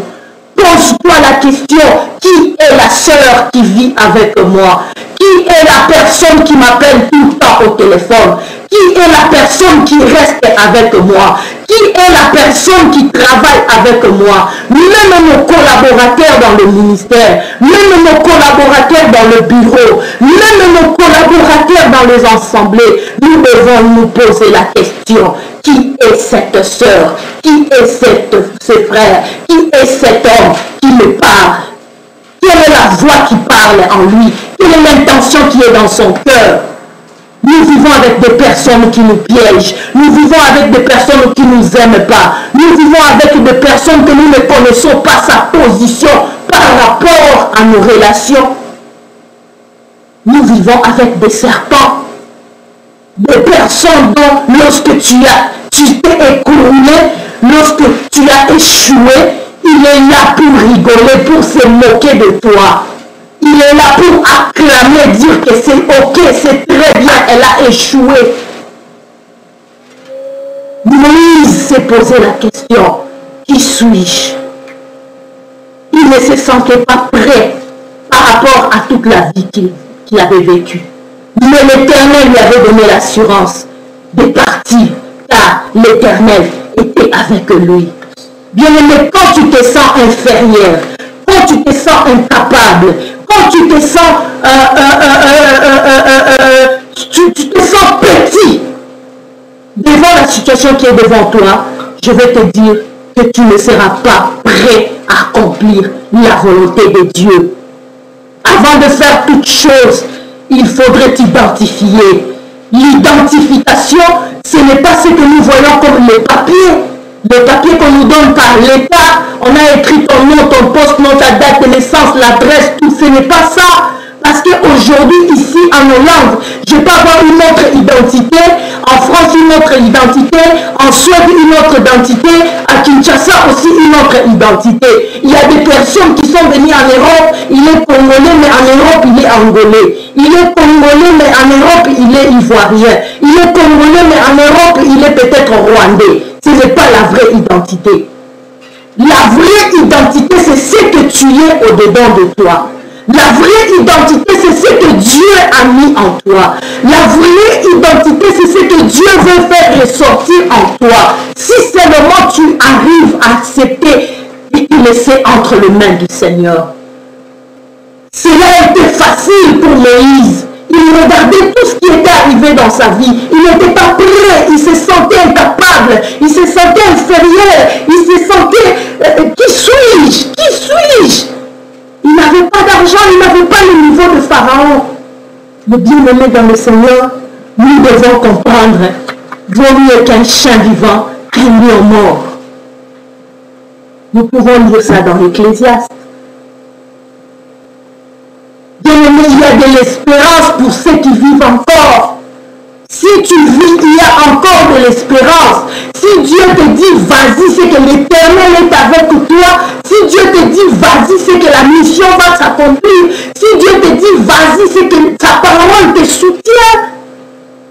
Pose-toi la question, qui est la sœur qui vit avec moi? Qui est la personne qui m'appelle tout le temps au téléphone? Qui est la personne qui reste avec moi? Qui est la personne qui travaille avec moi? Même nos collaborateurs dans le ministère, même nos collaborateurs dans le bureau, même nos collaborateurs dans les assemblées, nous devons nous poser la question. Qui est cette sœur? Qui est ce frère? Qui est cet homme qui me parle? Quelle est la voix qui parle en lui? Quelle est l'intention qui est dans son cœur? Nous vivons avec des personnes qui nous piègent. Nous vivons avec des personnes qui ne nous aiment pas. Nous vivons avec des personnes que nous ne connaissons pas sa position par rapport à nos relations. Nous vivons avec des serpents. Des personnes dont lorsque tu t'es écroulé, lorsque tu as échoué, il est là pour rigoler, pour se moquer de toi. Il est là pour acclamer, dire que c'est ok, c'est très bien, elle a échoué. Moïse s'est posé la question, qui suis-je? Il ne se sentait pas prêt par rapport à toute la vie qu'il avait vécue. Mais l'Éternel lui avait donné l'assurance de partir, car l'Éternel était avec lui. Bien-aimé, quand tu te sens inférieur, quand tu te sens incapable, quand tu te sens tu te sens petit devant la situation qui est devant toi, je vais te dire que tu ne seras pas prêt à accomplir la volonté de Dieu. Avant de faire toute chose, il faudrait t'identifier. L'identification, ce n'est pas ce que nous voyons comme les papiers. Le papier qu'on nous donne par l'État, on a écrit ton nom, ton poste, ta date de naissance, l'adresse, tout. Ce n'est pas ça. Parce qu'aujourd'hui, ici en Hollande, je peux avoir une autre identité, en France une autre identité, en Suède une autre identité, à Kinshasa aussi une autre identité. Il y a des personnes qui sont venues en Europe, il est congolais, mais en Europe il est angolais. Il est congolais, mais en Europe il est ivoirien. Il est congolais, mais en Europe il est peut-être rwandais. Ce n'est pas la vraie identité. La vraie identité, c'est ce que tu es au-dedans de toi. La vraie identité, c'est ce que Dieu a mis en toi. La vraie identité, c'est ce que Dieu veut faire ressortir en toi. Si seulement tu arrives à accepter et te laisser entre les mains du Seigneur. Cela a été facile pour Moïse. Il regardait tout ce qui était arrivé dans sa vie. Il n'était pas prêt. Il se sentait incapable. Il se sentait inférieur. Il se sentait... qui suis-je? Qui suis-je? Il n'avait pas d'argent, il n'avait pas le niveau de Pharaon. Mais bien-aimé dans le Seigneur, nous devons comprendre, Dieu n'est qu'un chien vivant, qu'un lion mort. Nous pouvons lire ça dans l'Ecclésiaste. Bien-aimé, il y a de l'espérance pour ceux qui vivent encore. Si tu vis, il y a encore de l'espérance. Si Dieu te dit, vas-y, c'est que l'Éternel est avec toi. Si Dieu te dit, vas-y, c'est que la mission va s'accomplir. Si Dieu te dit, vas-y, c'est que sa parole te soutient.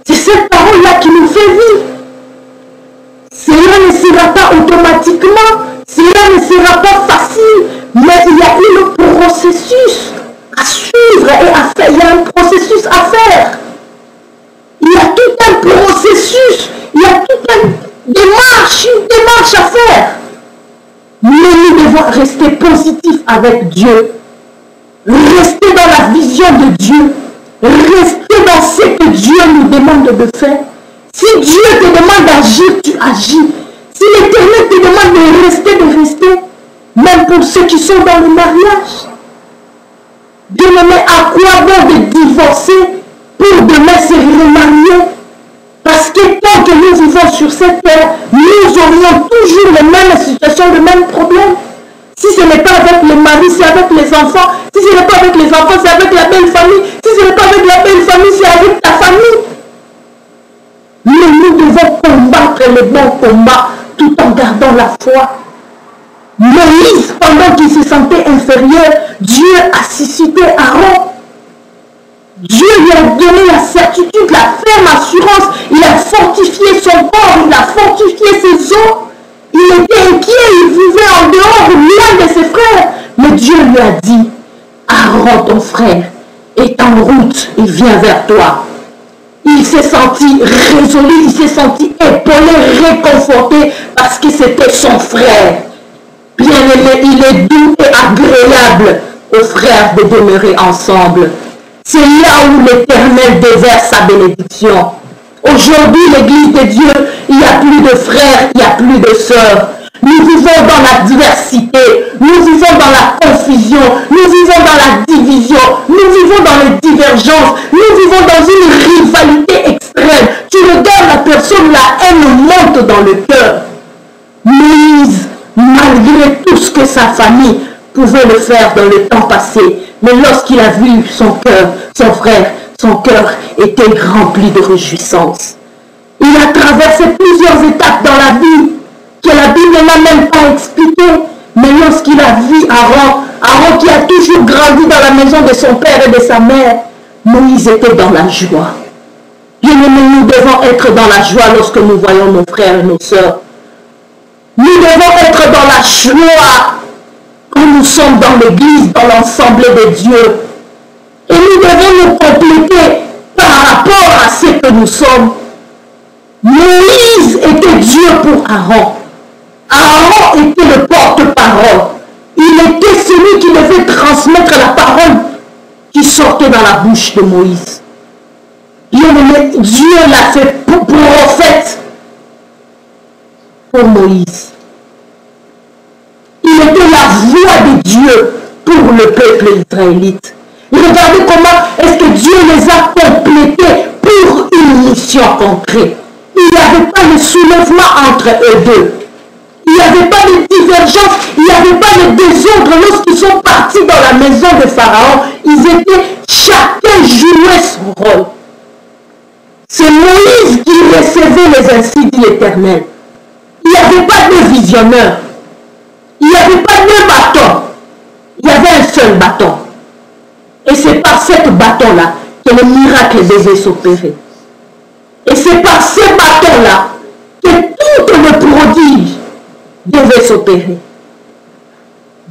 C'est cette parole-là qui nous fait vivre. Cela ne sera pas automatiquement. Cela ne sera pas facile. Mais il y a un processus à suivre et à faire. Il y a un processus à faire. Il y a tout un processus, il y a toute une démarche à faire. Mais nous devons rester positifs avec Dieu. Rester dans la vision de Dieu. Rester dans ce que Dieu nous demande de faire. Si Dieu te demande d'agir, tu agis. Si l'Éternel te demande de rester. Même pour ceux qui sont dans le mariage. Bien-aimé, à quoi bon de divorcer pour demain se remarier? Parce que tant que nous vivons sur cette terre, nous aurions toujours les mêmes situations, les mêmes problèmes. Si ce n'est pas avec le mari, c'est avec les enfants. Si ce n'est pas avec les enfants, c'est avec la belle famille. Si ce n'est pas avec la belle famille, c'est avec ta famille. Mais nous devons combattre le bon combat tout en gardant la foi. Moïse, pendant qu'il se sentait inférieur, Dieu a suscité Aaron. Dieu lui a donné la certitude, la ferme assurance. Il a fortifié son corps, il a fortifié ses os. Il était inquiet, il vivait en dehors, loin de ses frères. Mais Dieu lui a dit, Aaron, ton frère, est en route, il vient vers toi. Il s'est senti résolu, il s'est senti épaulé, réconforté, parce que c'était son frère. Bien-aimé, il est doux et agréable aux frères de demeurer ensemble. C'est là où l'Éternel déverse sa bénédiction. Aujourd'hui, l'Église de Dieu, il n'y a plus de frères, il n'y a plus de sœurs. Nous vivons dans la diversité, nous vivons dans la confusion, nous vivons dans la division, nous vivons dans les divergences, nous vivons dans une rivalité extrême. Tu regardes la personne, la haine monte dans le cœur. Moïse, malgré tout ce que sa famille pouvait le faire dans le temps passé, mais lorsqu'il a vu son cœur, son frère, son cœur était rempli de réjouissance. Il a traversé plusieurs étapes dans la vie que la Bible n'a même pas expliquées. Mais lorsqu'il a vu Aaron qui a toujours grandi dans la maison de son père et de sa mère, Moïse était dans la joie. Bien-aimés, nous devons être dans la joie lorsque nous voyons nos frères et nos sœurs. Nous devons être dans la joie quand nous sommes dans l'église, dans l'ensemble de Dieu. Et nous devons nous compléter par rapport à ce que nous sommes. Moïse était Dieu pour Aaron. Aaron était le porte-parole. Il était celui qui devait transmettre la parole qui sortait dans la bouche de Moïse. Bien-aimé, Dieu l'a fait prophète pour Moïse. Il était la voix de Dieu pour le peuple israélite. Regardez comment est-ce que Dieu les a complétés pour une mission concrète. Il n'y avait pas de soulèvement entre eux deux. Il n'y avait pas de divergence, il n'y avait pas de désordre. Lorsqu'ils sont partis dans la maison de Pharaon, chacun jouait son rôle. C'est Moïse qui recevait les insignes de l'Éternel. Il n'y avait pas de visionneur. Il n'y avait pas de bâton. Il y avait un seul bâton. Et c'est par ce bâton-là que le miracle devait s'opérer. Et c'est par ce bâton-là que tout le prodige devait s'opérer.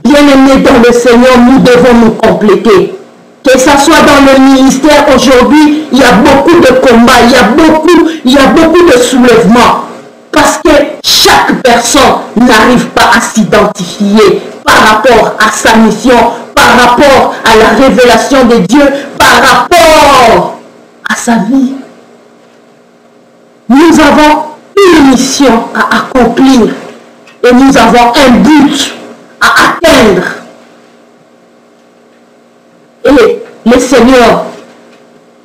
Bien-aimés dans le Seigneur, nous devons nous compléter. Que ce soit dans le ministère aujourd'hui, il y a beaucoup de combats, il y a beaucoup de soulèvements. Parce que chaque personne n'arrive pas à s'identifier par rapport à sa mission, par rapport à la révélation de Dieu, par rapport à sa vie. Nous avons une mission à accomplir et nous avons un but à atteindre. Et le Seigneur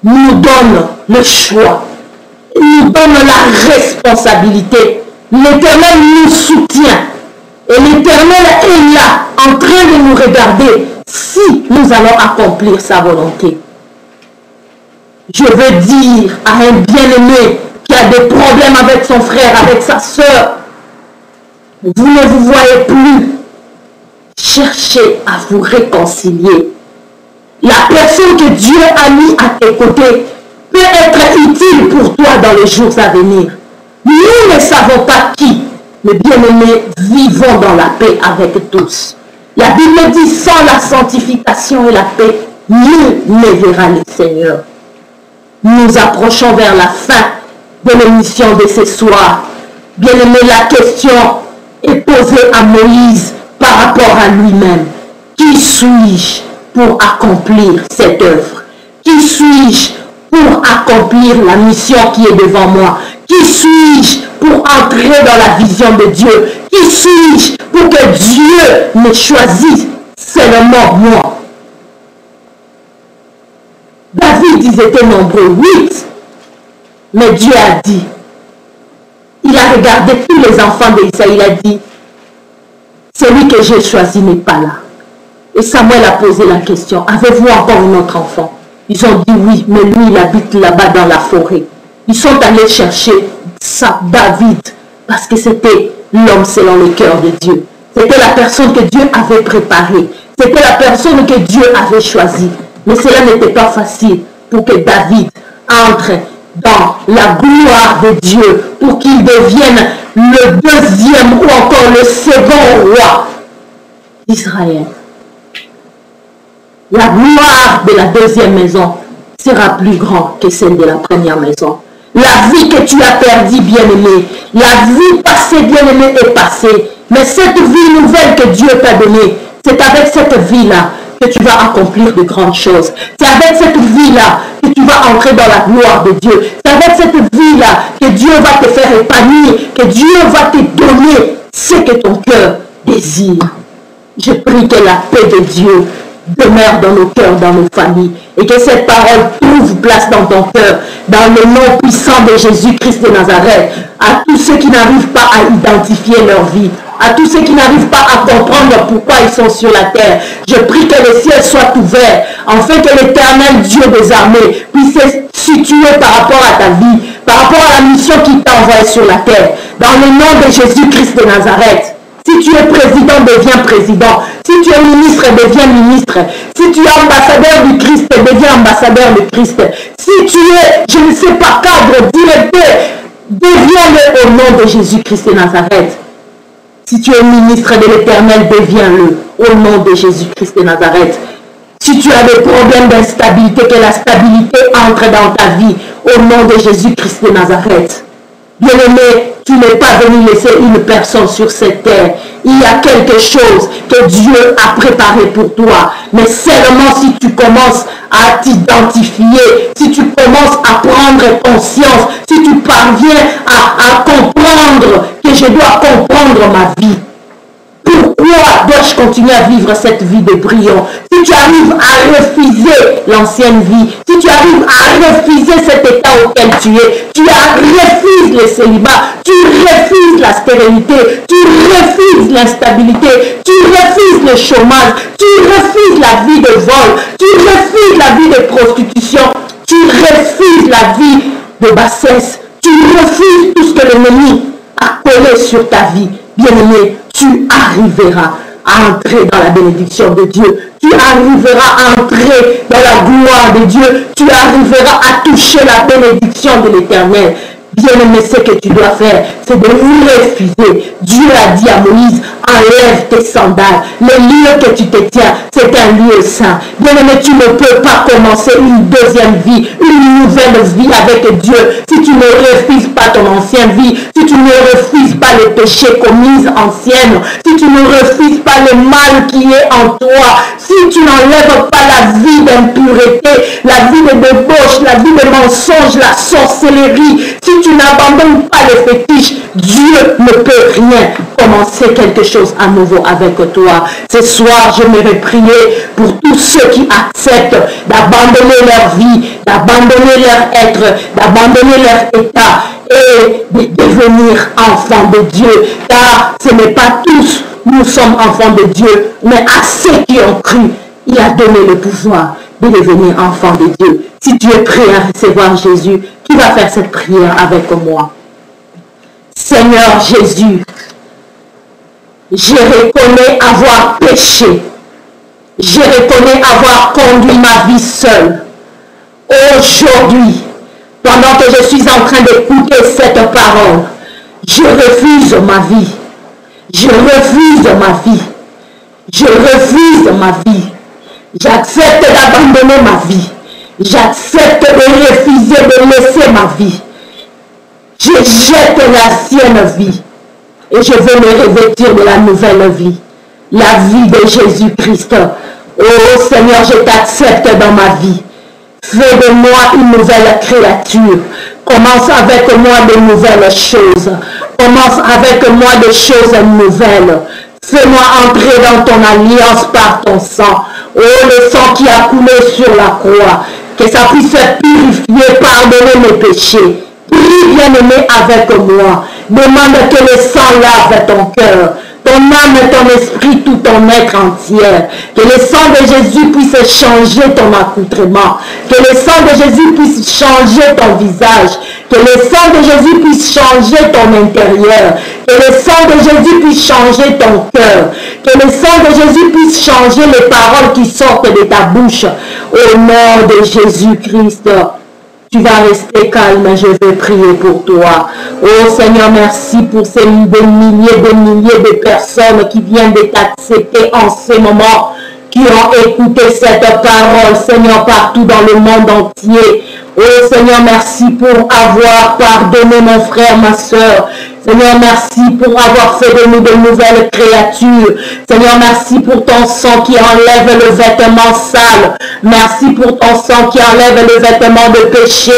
nous donne le choix, nous donne la responsabilité. L'Éternel nous soutient et l'Éternel est là en train de nous regarder si nous allons accomplir sa volonté. Je veux dire à un bien-aimé qui a des problèmes avec son frère, avec sa soeur, vous ne vous voyez plus. Cherchez à vous réconcilier. La personne que Dieu a mis à tes côtés peut être utile pour toi dans les jours à venir. Nous ne savons pas qui, mais bien-aimés, vivons dans la paix avec tous. La Bible dit, sans la sanctification et la paix, nul ne verra le Seigneur. Nous approchons vers la fin de l'émission de ce soir. Bien-aimés, la question est posée à Moïse par rapport à lui-même. Qui suis-je pour accomplir cette œuvre? Qui suis-je pour accomplir la mission qui est devant moi? Qui suis-je pour entrer dans la vision de Dieu? Qui suis-je pour que Dieu me choisisse seulement moi? David, ils étaient nombreux, 8. Mais Dieu a dit, il a regardé tous les enfants d'Israël, il a dit, celui que j'ai choisi n'est pas là. Et Samuel a posé la question, avez-vous encore un autre enfant? Ils ont dit oui, mais lui, il habite là-bas dans la forêt. Ils sont allés chercher David, parce que c'était l'homme selon le cœur de Dieu. C'était la personne que Dieu avait préparée. C'était la personne que Dieu avait choisie. Mais cela n'était pas facile pour que David entre dans la gloire de Dieu, pour qu'il devienne le deuxième ou encore le second roi d'Israël. La gloire de la deuxième maison sera plus grande que celle de la première maison. La vie que tu as perdue, bien-aimé, la vie passée, bien-aimé, est passée. Mais cette vie nouvelle que Dieu t'a donnée, c'est avec cette vie-là que tu vas accomplir de grandes choses. C'est avec cette vie-là que tu vas entrer dans la gloire de Dieu. C'est avec cette vie-là que Dieu va te faire épanouir, que Dieu va te donner ce que ton cœur désire. Je prie que la paix de Dieu demeure dans nos cœurs, dans nos familles, et que cette parole trouve place dans ton cœur, dans le nom puissant de Jésus-Christ de Nazareth, à tous ceux qui n'arrivent pas à identifier leur vie, à tous ceux qui n'arrivent pas à comprendre pourquoi ils sont sur la terre. Je prie que le ciel soit ouvert, afin que l'Éternel Dieu des armées puisse se situer par rapport à ta vie, par rapport à la mission qu'il t'a envoyée sur la terre, dans le nom de Jésus-Christ de Nazareth. Si tu es président, deviens président. Si tu es ministre, deviens ministre. Si tu es ambassadeur du Christ, deviens ambassadeur du Christ. Si tu es, je ne sais pas, cadre, directeur, deviens-le au nom de Jésus-Christ de Nazareth. Si tu es ministre de l'Éternel, deviens-le au nom de Jésus-Christ de Nazareth. Si tu as des problèmes d'instabilité, que la stabilité entre dans ta vie au nom de Jésus-Christ de Nazareth. Bien-aimé, tu n'es pas venu laisser une personne sur cette terre. Il y a quelque chose que Dieu a préparé pour toi. Mais seulement si tu commences à t'identifier, si tu commences à prendre conscience, si tu parviens à comprendre que je dois comprendre ma vie. Pourquoi pourquoi dois-je continuer à vivre cette vie de brillant? Si tu arrives à refuser l'ancienne vie, si tu arrives à refuser cet état auquel tu es, tu refuses le célibat, tu refuses la stérilité, tu refuses l'instabilité, tu refuses le chômage, tu refuses la vie de vol, tu refuses la vie de prostitution, tu refuses la vie de bassesse, tu refuses tout ce que l'ennemi a collé sur ta vie. Bien-aimé, tu arriveras à entrer dans la bénédiction de Dieu. Tu arriveras à entrer dans la gloire de Dieu. Tu arriveras à toucher la bénédiction de l'Éternel. Bien-aimé, ce que tu dois faire, c'est de refuser. Dieu a dit à Moïse, enlève tes sandales. Le lieu que tu te tiens, c'est un lieu saint. Bien-aimé, tu ne peux pas commencer une deuxième vie, une nouvelle vie avec Dieu si tu ne refuses pas ton ancienne vie, si tu ne refuses pas les péchés commis anciennes, si tu ne refuses pas le mal qui est en toi, si tu n'enlèves pas la vie d'impureté, la vie de débauche, la vie de mensonge, la sorcellerie, si tu n'abandonnes pas les fétiches, Dieu ne peut rien commencer quelque chose à nouveau avec toi. Ce soir, j'aimerais prier pour tous ceux qui acceptent d'abandonner leur vie, d'abandonner leur être, d'abandonner leur état et de devenir enfants de Dieu. Car ce n'est pas tous nous sommes enfants de Dieu, mais à ceux qui ont cru, il a donné le pouvoir de devenir enfants de Dieu. Si tu es prêt à recevoir Jésus, qui va faire cette prière avec moi? Seigneur Jésus, je reconnais avoir péché. Je reconnais avoir conduit ma vie seule. Aujourd'hui, pendant que je suis en train d'écouter cette parole, je refuse ma vie. Je refuse ma vie. Je refuse ma vie. J'accepte d'abandonner ma vie. J'accepte de refuser de laisser ma vie. Je jette l'ancienne vie et je veux me revêtir de la nouvelle vie, la vie de Jésus-Christ. Oh Seigneur, je t'accepte dans ma vie. Fais de moi une nouvelle créature. Commence avec moi de nouvelles choses. Commence avec moi des choses nouvelles. Fais-moi entrer dans ton alliance par ton sang. Oh, le sang qui a coulé sur la croix. Que ça puisse purifier, pardonner mes péchés. Prie, bien-aimé, avec moi. Demande que le sang lave ton cœur, ton âme et ton esprit, tout ton être entier. Que le sang de Jésus puisse changer ton accoutrement. Que le sang de Jésus puisse changer ton visage. Que le sang de Jésus puisse changer ton intérieur. Que le sang de Jésus puisse changer ton cœur. Que le sang de Jésus puisse changer les paroles qui sortent de ta bouche. Au nom de Jésus-Christ. Tu vas rester calme, je vais prier pour toi. Oh Seigneur, merci pour ces milliers de personnes qui viennent de t'accepter en ce moment, qui ont écouté cette parole, Seigneur, partout dans le monde entier. Oh Seigneur, merci pour avoir pardonné mon frère, ma soeur. Seigneur, merci pour avoir fait de nous de nouvelles créatures. Seigneur, merci pour ton sang qui enlève le vêtement sale. Merci pour ton sang qui enlève le vêtement de péché.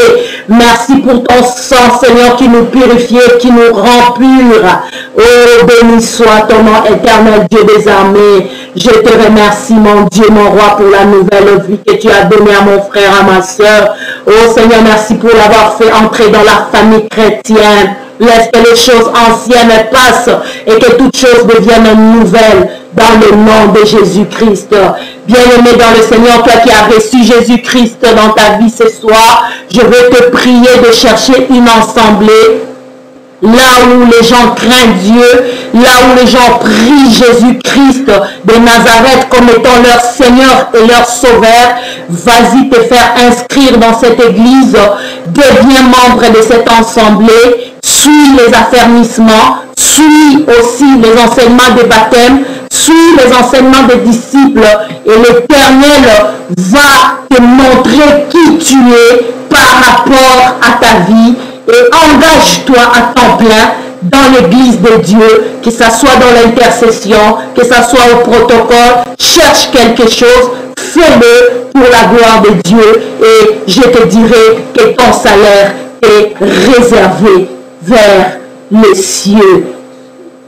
Merci pour ton sang, Seigneur, qui nous purifie, qui nous rend purs. Oh, béni soit ton nom éternel, Dieu des armées. Je te remercie, mon Dieu, mon roi, pour la nouvelle vie que tu as donnée à mon frère, à ma soeur. Oh Seigneur, merci pour l'avoir fait entrer dans la famille chrétienne. Laisse que les choses anciennes passent et que toutes choses deviennent nouvelles dans le nom de Jésus-Christ. Bien-aimé dans le Seigneur, toi qui as reçu Jésus-Christ dans ta vie ce soir, je veux te prier de chercher une assemblée. Là où les gens craignent Dieu, là où les gens prient Jésus-Christ de Nazareth comme étant leur Seigneur et leur Sauveur, vas-y te faire inscrire dans cette église, deviens membre de cette assemblée, suis les affermissements, suis aussi les enseignements des baptêmes, suis les enseignements des disciples et l'Éternel va te montrer qui tu es par rapport à ta vie. Et engage-toi à temps plein dans l'église de Dieu, que ça soit dans l'intercession, que ça soit au protocole. Cherche quelque chose, fais-le pour la gloire de Dieu et je te dirai que ton salaire est réservé vers les cieux.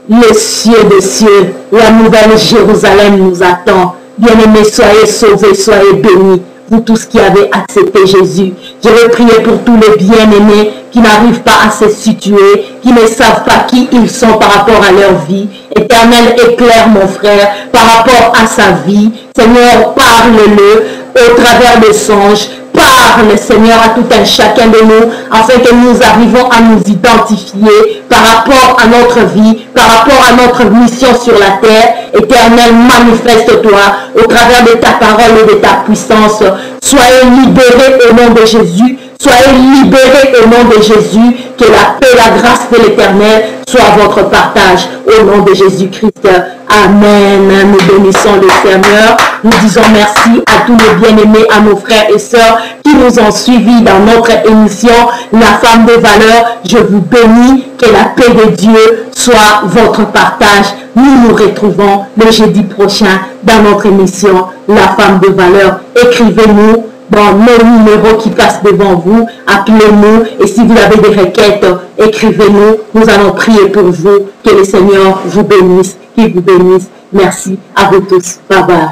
les cieux des cieux, la nouvelle Jérusalem nous attend. Bien-aimés, soyez sauvés, soyez bénis. Vous tous qui avez accepté Jésus. Je veux prier pour tous les bien-aimés qui n'arrivent pas à se situer, qui ne savent pas qui ils sont par rapport à leur vie. Éternel, éclaire mon frère par rapport à sa vie. Seigneur, parle-le au travers des songes. Parle, Seigneur, à tout un chacun de nous, afin que nous arrivons à nous identifier par rapport à notre vie, par rapport à notre mission sur la terre. Éternel, manifeste-toi au travers de ta parole et de ta puissance. Soyez libérés au nom de Jésus. Soyez libérés au nom de Jésus. Que la paix, la grâce de l'Éternel soit votre partage au nom de Jésus-Christ. Amen. Nous bénissons le Seigneur. Nous disons merci à tous les bien-aimés, à nos frères et sœurs qui nous ont suivis dans notre émission La Femme de Valeur. Je vous bénis. Que la paix de Dieu soit votre partage. Nous nous retrouvons le jeudi prochain dans notre émission La Femme de Valeur. Écrivez-nous dans nos numéros qui passent devant vous. Appelez-nous et si vous avez des requêtes, écrivez-nous. Nous allons prier pour vous. Que le Seigneur vous bénisse, qu'il vous bénisse. Merci à vous tous. Bye bye.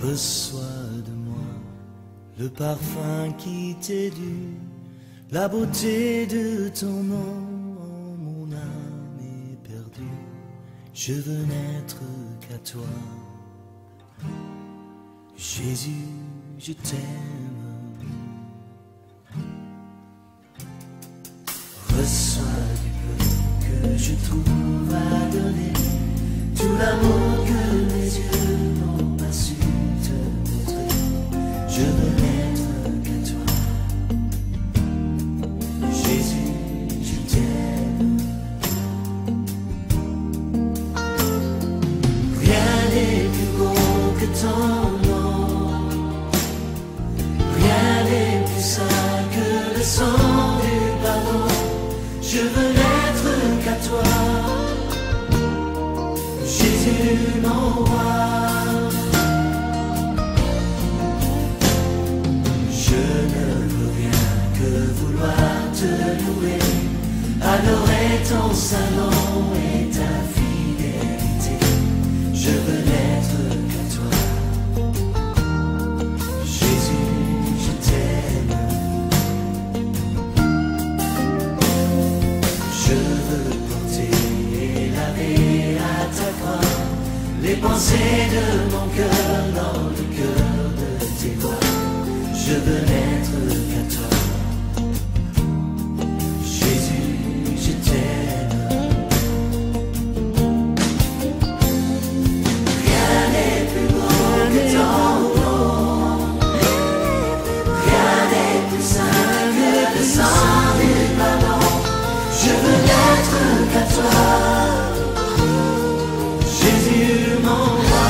Reçois de moi le parfum qui t'est dû, la beauté de ton nom, mon âme est perdue. Je veux n'être qu'à toi. Jésus, je t'aime. Reçois du peu que je trouve à donner, tout l'amour que mes yeux n'ont pas su te montrer. Je veux n'être qu'à toi. Jésus, je t'aime. Rien n'est plus beau que ton nom. Rien n'est plus saint que le sang du pardon. Je veux n'être qu'à toi, Jésus mon roi. Je ne veux rien que vouloir te louer, adorer ton saint nom et ta fidélité. Je veux n'être qu'à toi, Jésus, je t'aime. Je veux porter et laver à ta croix les pensées de mon cœur dans le cœur de tes voix. Je veux n'être qu'à toi, Jésus, je t'aime. Rien n'est plus beau que ton nom. Rien n'est plus saint que le sang du pardon. Je veux n'être qu'à toi, Jésus mon roi.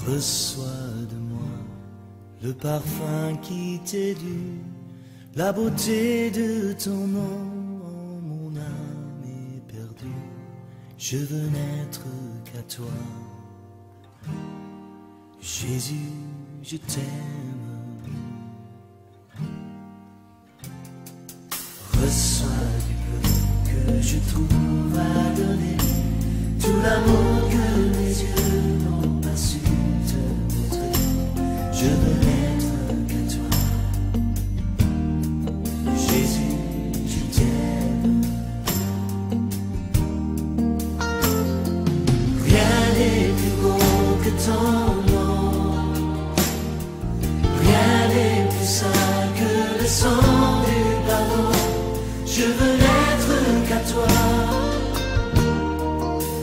Reçois de moi le parfum qui t'est dû, la beauté de ton nom, mon âme est perdue. Je veux n'être qu'à toi. Jésus, je t'aime. Reçois du peu que je trouve à donner, tout l'amour que mes yeux n'ont pas su te montrer. Je veux n'être qu'à toi. Jésus, je t'aime. Rien n'est plus beau que ton nom. Rien n'est plus saint que le sang du pardon. Je veux n'être qu'à toi.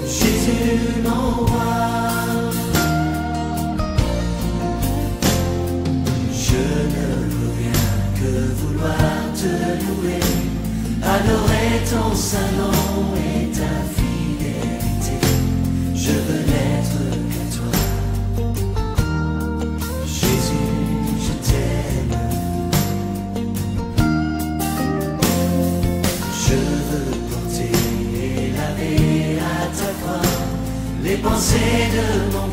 Jésus, mon roi. Je ne veux rien que vouloir te louer, adorer ton saint nom et ta fidélité. Je veux n'être qu'à toi. Jésus, je t'aime. Je veux porter et laver à ta croix les pensées de mon